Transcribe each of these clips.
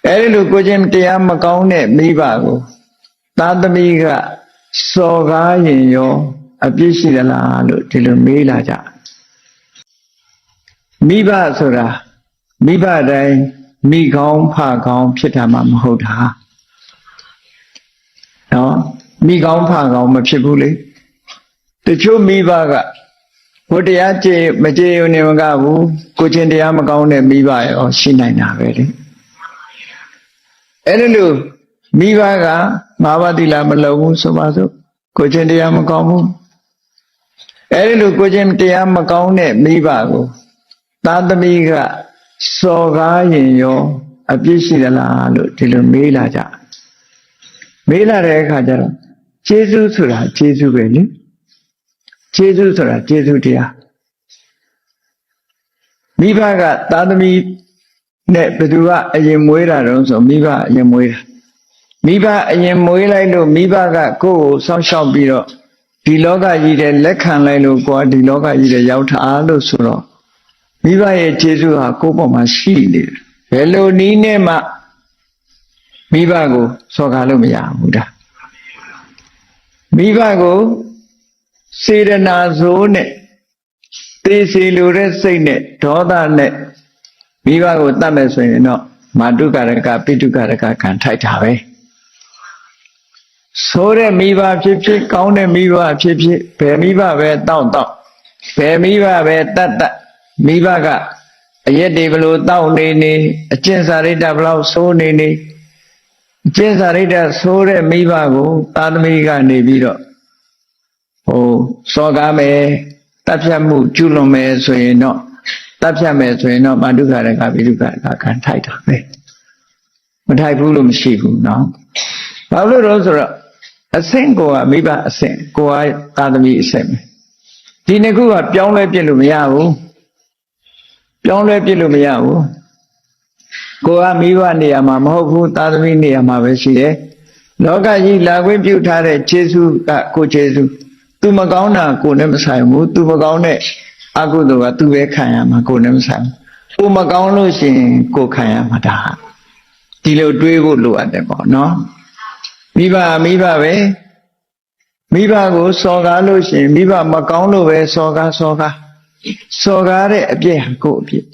အဲ့ဒီလိုကိုချင်းတရားမကောင်းတဲ့မိဘကိုသားသမီးကစော်ကားရင်ရောအပြစ်ရှိသလားလို့ဒီလိုမေးလာကြမိဘဆိုတာမိဘတိုင်းမိကောင်းဖကောင်းဖြစ်တာမှမဟုတ်တာနော်မိကောင်းဖကောင်းမဖြစ်ဘူးလေတချို့မိဘကဘုတရားကြည်မကြည်ုံနေမကဘူးကိုချင်းတရားမကောင်းတဲ့မိဘရောရှိနိုင်တာပဲလေအဲ့လိုမိဘကငါးပါးသီလမလုံဘူးဆိုပါစို့ကိုချင်းတရားမကောင်းဘူးအဲ့လိုကိုချင်းတရားမကောင်းတဲ့မိဘကိုသားသမီးကစော်ကားရင်ရောအပြစ်ရှိသလားလို့ဒီလိုမေးလာကြမေးလာတဲ့အခါကျတော့ကျေးဇူးဆိုတာကျေးဇူးပဲလေကျေးဇူးဆိုတာကျေးဇူးတရားမိဘကသားသမီးနဲ့ဘယ်သူကအရင်မွေးတာတော့ဆိုမိဘအရင်မွေးတာမိဘအရင်မွေးလိုက်လို့မိဘကကိုယ့်ကိုစောင့်ရှောက်ပြီးတော့ဒီလောကကြီးတဲ့လက်ခံလိုက်လို့ကိုယ်ဒီလောကကြီးတဲ့ရောက်တာလို့ဆိုတော့မိဘရဲ့ကျေးဇူးဟာကိုယ့်ပေါ်မှာရှိနေတယ်ဘယ်လိုနည်းနဲ့မှမိဘကိုစော်ကားလို့မရဘူးဒါမိဘကိုစေတနာစိုးနဲ့သေစီလိုတဲ့စိတ်နဲ့ဒေါသနဲ့မိဘကိုတတ်မယ်ဆိုရင်တော့မာတုကာရကပိတုကာရကခံထိုက်တာပဲဆိုတဲ့မိဘဖြစ်ဖြစ်ကောင်းတဲ့မိဘဖြစ်ဖြစ်ဘယ်မိဘပဲတောက်ဘယ်မိဘပဲတတ်မိဘကအရက်တွေဘလို့တောက်နေအကျင့်စာရိတ္တဘလို့ဆိုးနေအကျင့်စာရိတ္တဆိုးတဲ့မိဘကိုသားသမီးကနေပြီးတော့စော်ကားမယ်တပ်ဖြတ်မှုကျุလွန်မယ်ဆိုရင်တော့တပ်ဖြတ်မယ်ဆိုရင်တော့မာတုကာရကပိတုကာရကခံထိုက်တာပဲမထိုက်ဘူးလို့မရှိဘူးเนาะဘာလို့လဲဆိုတော့အဆင့်ကိုကမိဘအဆင့်ကိုကသားသမီးအဆင့်ပဲဒီနှစ်ခုကပြောင်းလဲပြစ်လို့မရဘူးပြောင်းလဲပြစ်လို့မရဘူးကိုကမိဘနေရာမှာမဟုတ်ဘူးသားသမီးနေရာမှာပဲရှိတယ်လောကကြီးလာခွင့်ပြုထားတဲ့ခြေဆုကကိုခြေဆုသူမကောင်းတာကိုနဲ့မဆိုင်ဘူးသူမကောင်းတဲ့အကုသိုလ်ကသူပဲခံရမှာကိုနဲ့မဆိုင်ဘူးကိုမကောင်းလို့ရှိရင်ကိုခံရမှာဒါဒီလိုတွေးဖို့လိုအပ်တယ်ပေါ့နော်မိဘပဲမိဘကိုစော်ကားလို့ရှိရင်မိဘမကောင်းလို့ပဲစော်ကားတဲ့အပြစ်ဟာကိုအပြစ်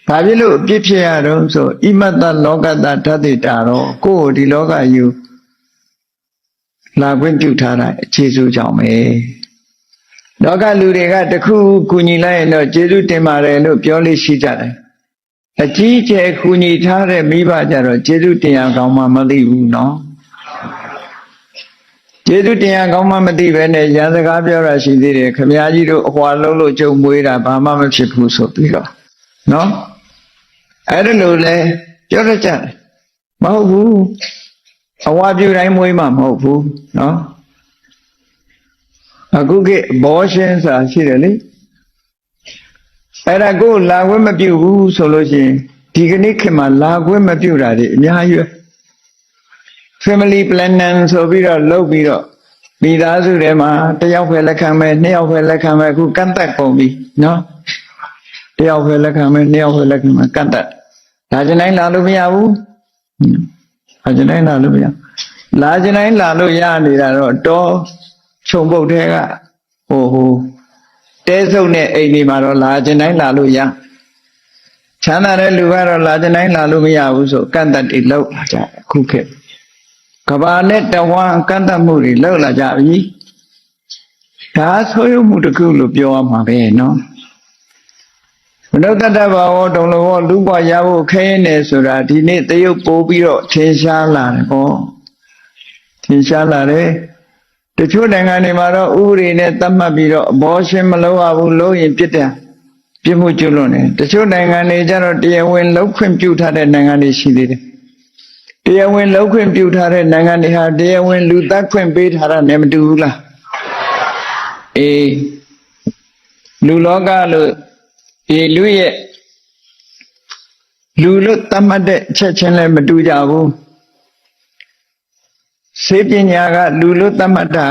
ဘာဖြစ်လို့အပြစ်ဖြစ်ရတော့ဆိုဣမတ္တလောကတ္တဓာတိတာတော့ကိုယ်ဒီလောကယူလာခွင့်ပြုထားတာအခြေစိုးကြောင့်ပဲလောကလူတွေကတခုကူညီလိုက်ရင်တော့ကျေးဇူးတင်ပါတယ်လို့ပြောလို့ရှိကြတယ်အကြီးအကျယ်ကူညီထားတဲ့မိဘကြတော့ကျေးဇူးတင်ရကောင်းမှမသိဘူးเนาะကျေးဇူးတင်ရကောင်းမှမသိပဲနဲ့ရန်စကားပြောတာရှိသေးတယ်ခမည်းကြီးတို့အဟွာလုံးလို့ကြုံမွေးတာဘာမှမဖြစ်ဘူးဆိုပြီးတော့เนาะအဲ့ဒါလို့လဲပြောရကြတယ်မဟုတ်ဘူးအဝါပြူတိုင်းမွေးမှမဟုတ်ဘူးเนาะအခုကဘောရှင်းစာရှိတယ်လေအဲ့ဒါကိုလာခွင့်မပြုဘူးဆိုလို့ရှိရင်ဒီကနေ့ခေတ်မှာလာခွင့်မပြုတာတွေအများကြီးပဲ family planning ဆိုပြီးတော့လုပ်ပြီးတော့မိသားစုထဲမှာတယောက်ပဲလက်ခံမယ်နှစ်ယောက်ပဲလက်ခံမယ်အခုကန့်သက်ပုံပြီးနော်တယောက်ပဲလက်ခံမယ်နှစ်ယောက်ပဲလက်ခံမယ်ကန့်သက်လာကျင်တိုင်းလာလို့မရဘူးလာကျင်တိုင်းလာလို့မရလာကျင်တိုင်းလာလို့ရနေတာတော့တောခြုံပုတ်ထဲကတဲစုပ်နဲ့အိမ်ဒီမှာတော့လာကျင်တိုင်းလာလို့ရချမ်းသာတဲ့လူကတော့လာကျင်တိုင်းလာလို့မရဘူးဆိုကန့်သက်တွေလောက်လာကြအခုခေတ်ကဘာနဲ့တဝမ်းကန့်သက်မှုတွေလောက်လာကြပြီဒါဆိုရုံမှုတစ်ခုလို့ပြောရမှာပဲနော်မနုဿတ္တဘာဝတုံလောလူ့ဘဝရဖို့ခဲနေဆိုတာဒီနေ့တရုပ်ပိုးပြီးတော့ထင်ရှားလာတယ်ဟောထင်ရှားလာတယ်တချို့နိုင်ငံတွေမှာတော့ဥပဒေနဲ့သတ်မှတ်ပြီးတော့အဘောရှင်မလုပ်ရဘူးလို့ရင်ပြစ်မှုကျူးလွန်တယ်တချို့နိုင်ငံတွေကျတော့တရားဝင်လုပ်ခွင့်ပြုထားတဲ့နိုင်ငံတွေရှိသေးတယ်တရားဝင်လုပ်ခွင့်ပြုထားတဲ့နိုင်ငံတွေဟာတရားဝင်လူသတ်ခွင့်ပေးထားတာနဲ့မတူဘူးလားအေးလူလောကလို့လူရဲ့လူလို့သတ်မှတ်တဲ့ချက်ချင်းလည်းမတူကြဘူးစေပညာကလူလို့သတ်မှတ်တာ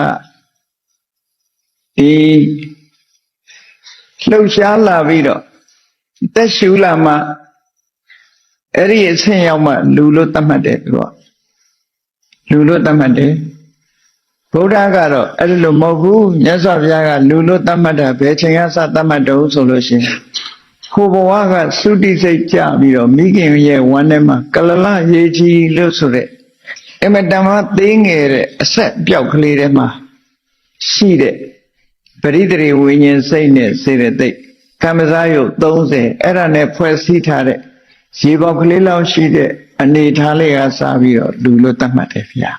လှုပ်ရှားလာပြီးတော့တက်ရှူလာမှ အဲ့ဒီအဆင့်ရောက်မှလူလို့သတ်မှတ်တယ်သူကလူလို့သတ်မှတ်တယ်ဗုဒ္ဓကတော့အဲ့လိုမဟုတ်ဘူးမြတ်စွာဘုရားကလူလို့သတ်မှတ်တာဘယ်ချိန်ကစသတ်မှတ်တော့ဆိုလို့ရှိရင်ဟိုဘဝကသုတိစိတ်ကြပြီးတော့မိခင်ရဲ့ဝမ်းထဲမှာကလလရေကြီးလို့ဆိုတဲ့အမတမသေးငယ်တဲ့အဆက်ပြောက်ကလေးထဲမှာရှိတဲ့ပရိသေဝိညာဉ်စိတ်နဲ့စေတသိက်ကမ္မဇာယုတ်30အဲ့ဒါနဲ့ဖွဲ့စည်းထားတဲ့ရေပေါက်ကလေးလောက်ရှိတဲ့အနေထားလေးကစပြီးတော့လူလို့သတ်မှတ်တယ်ဗျာ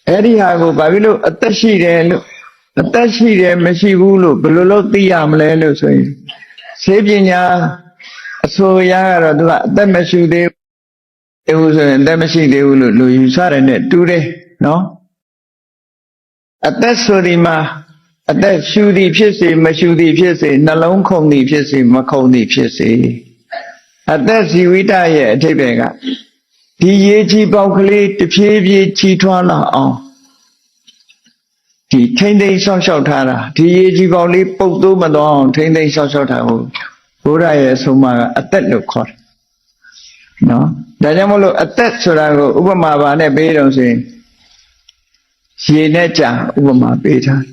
အဲ့ဒီဟာကိုဘာဖြစ်လို့အသက်ရှိတယ်လို့အသက်ရှိတယ်မရှိဘူးလို့ဘယ်လိုလုပ်သိရမလဲလို့ဆိုရင်ဆေးပညာအဆိုအရကတော့သူကအသက်မရှိသေးဘူးဆိုရင်အသက်မရှိသေးဘူးလို့လူယူဆတယ်နဲ့တူတယ်နော်အသက်ဆိုဒီမှာအသက်ရှူသည်ဖြစ်စေမရှူသည်ဖြစ်စေနှလုံးခုန်သည်ဖြစ်စေမခုန်သည်ဖြစ်စေအသက်ဇီဝိတရဲ့အထိပ္ပယ်ကဒီရေကြီးပေါက်ကလေးတဖြည်းဖြည်းကြီးထွားလာအောင်ဒီထိမ့်သိမ့်ဆောက်ရှောက်ထားတာဒီရေကြီးပေါက်လေးပုတ်သိုးမသွားအောင်ထိမ့်သိမ့်ဆောက်ရှောက်ထားဖို့ဘုရားရဲ့အဆုံးအမကအသက်လို့ခေါ်တယ်နော်ဒါကြောင့်မလို့အသက်ဆိုတာကိုဥပမာပါနဲ့ပေးတော့ဆိုရင်ရေနဲ့ကြာဥပမာပေးထား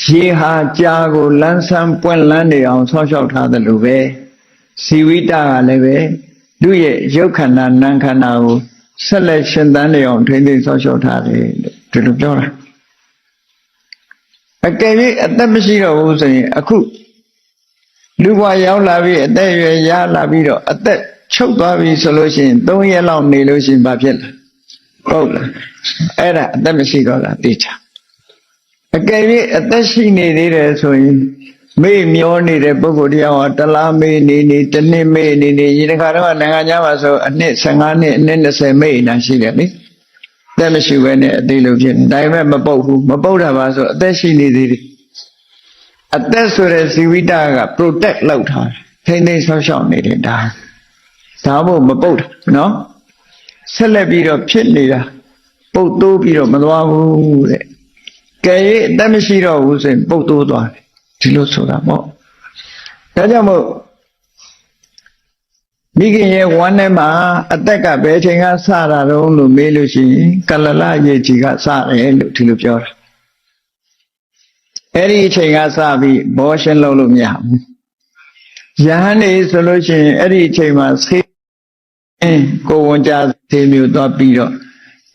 ရေဟာကြာကိုလန်းဆန်းပွင့်လန်းနေအောင်ဆောက်ရှောက်ထားတယ်လို့ပဲဇီဝိတကလည်းပဲသူ့ရဲ့ရုပ်ခန္ဓာနာမ်ခန္ဓာကိုဆက်လက်ရှင်သန်နေအောင်ထိမ့်သိမ့်ဆောက်ရှောက်ထားတယ်လို့ဒီလိုပြောတာအကယ်၍အသက်မရှိတော့ဘူးဆိုရင်အခုလူဘဝရောက်လာပြီးအသက်ရွယ်ရလာပြီးတော့အသက်ချုပ်သွားပြီဆိုလို့ရှိရင်3ရက်လောက်နေလို့ရှိရင်ဘာဖြစ်လဲဟုတ်လားအဲ့ဒါအသက်မရှိတော့တာသိချာအကယ်၍အသက်ရှိနေသေးတယ်ဆိုရင်မေ့မျောနေတဲ့ပုဂ္ဂိုလ်တရားဟာတလားမေ့နေနေတစ်နှစ်မေ့နေနေဒီတစ်ခါတော့နိုင်ငံခြားမှာဆိုအနှစ်15နှစ်အနှစ်20မေ့နေတာရှိတယ်လေအသက်မရှိဘဲနဲ့အသေးလို့ဖြစ်နေဒါပေမဲ့မပုတ်ဘူးမပုတ်တာပါဆိုအသက်ရှိနေသေးတယ်အသက်ဆိုတဲ့ဇီဝိတက protect လုပ်ထားတယ်ထိမ့်သိမ့်ဆောက်ရှောက်နေတယ်ဒါမို့မပုတ်တာနော်ဆက်လက်ပြီးတော့ဖြစ်နေတာပုတ်တိုးပြီးတော့မသွားဘူးတဲ့ကဲအသက်မရှိတော့ဘူးဆိုရင်ပုတ်တိုးသွားတယ်ဒီလိုဆိုတာပေါ့ဒါကြောင့်မို့မိခင်ရဲ့ဝမ်းထဲမှာအသက်ကဘယ်ချိန်ကစတာတော့လို့မေးလို့ရှိရင်ကလလရေကြီးကစတယ်လို့ဒီလိုပြောတာအဲ့ဒီအချိန်ကစပြီးဘောရှင်းလုပ်လို့မရဘူးယဟန်နေဆိုလို့ရှိရင်အဲ့ဒီအချိန်မှာဆေးကိုဝန်ကြသေးမျိုးသွားပြီးတော့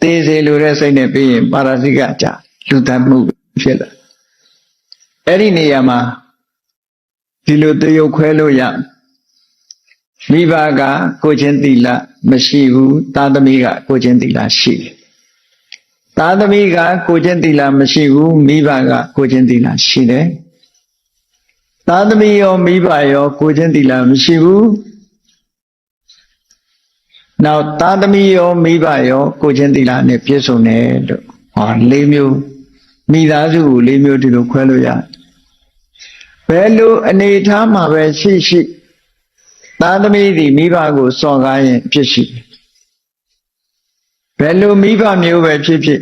သေစေလိုတဲ့စိတ်နဲ့ပြီးရင်ပါရဇိကကြလူတတ်မှုဖြစ်လာအဲ့ဒီနေရာမှာဒီလိုတရုပ်ခွဲလို့ရမိဘကကိုချင်းသီလမရှိဘူးသားသမီးကကိုချင်းသီလရှိတယ်သားသမီးကကိုချင်းသီလမရှိဘူးမိဘကကိုချင်းသီလရှိတယ်သားသမီးရောမိဘရောကိုချင်းသီလမရှိဘူးနောက်သားသမီးရောမိဘရောကိုချင်းသီလနဲ့ပြည့်စုံတယ်လို့ဟော၄မျိုးမိသားစုကို၄မျိုးဒီလိုခွဲလို့ရတယ်ဘယ်လိုအနေထားမှာပဲရှိရှိသားသမီးဒီမိဘကိုစော်ကားရင်ဖြစ်ရှိဘယ်လိုမိဘမျိုးပဲဖြစ်ဖြစ်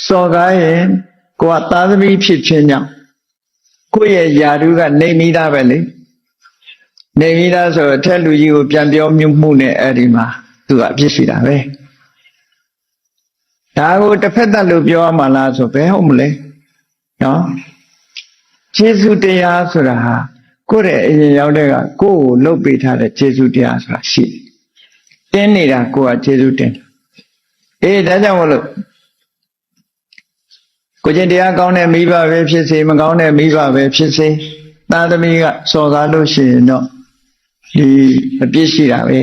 စော်ကားရင်ကိုကသားသမီးဖြစ်ခြင်းကြောင့်ကိုယ့်ရဲ့ယာတုကနေမိသားပဲလေနေမိသားဆိုအထက်လူကြီးကိုပြန်ပြောမှုနဲ့အဲ့ဒီမှာသူကအဖြစ်ရှိတာပဲဒါကိုတစ်ဖက်သက်လို့ပြောရမှာလားဆိုဘယ်ဟုတ်မလဲနော်ကျေးဇူးတရားဆိုတာဟာကိုယ့်ရဲ့အရင်ရောက်တဲ့ကကိုယ့်ကိုလှုပ်ပေးထားတဲ့ကျေးဇူးတရားဆိုတာရှိတယ်တင်းနေတာကိုယ်ကကျေးဇူးတင်ဒါကြောင့်မလို့ကိုကျင့်တရားကောင်းတဲ့မိဘပဲဖြစ်စေမကောင်းတဲ့မိဘပဲဖြစ်စေသားသမီးကစော်ကားလို့ရှိရင်တော့ဒီအပြစ်ရှိတာပဲ